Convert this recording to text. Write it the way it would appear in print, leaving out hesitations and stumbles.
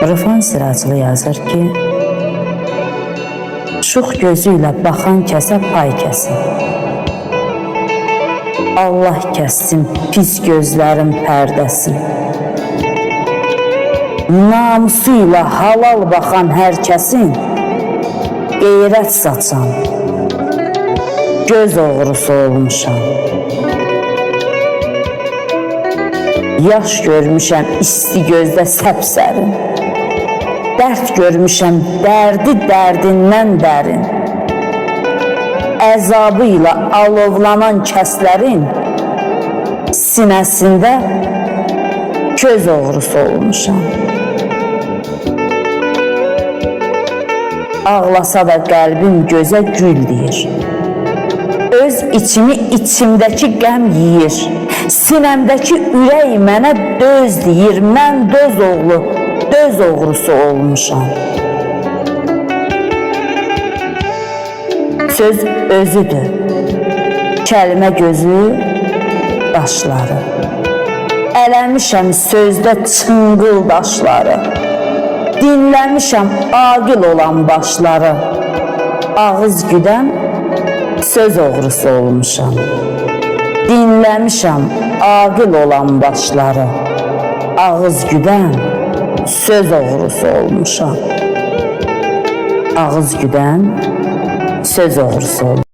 Rıfan Siraclı yazır ki, şux gözüyle baxan kəsə pay kəsin. Allah kəssin pis gözlərin pərdəsin. Namusuyla halal baxan hər kəsin qeyrət saçan göz oğrusu olmuşam. Yaş görmüşəm isti gözdə səpsərin, dərd görmüşəm dərdi dərdindən dərin. Əzabı ilə alovlanan kəslərin sinəsində köz oğrusu olmuşam. Ağlasa da qəlbim gözə gül deyir. Öz içimi içimdəki qəm yiyir. Sinəmdəki ürək mənə döz deyir. Mən döz oğlu, döz oğrusu olmuşam. Söz özüdür, kəlmə gözü daşları. Ələmişəm sözdə çınqıl daşları. Dinləmişəm aqil olan başları. Ağız güdən söz oğrusu olmuşam. Dinləmişəm aqil olan başları. Ağız güdən söz oğrusu olmuşam. Ağız güdən söz oğrusu olmuşam.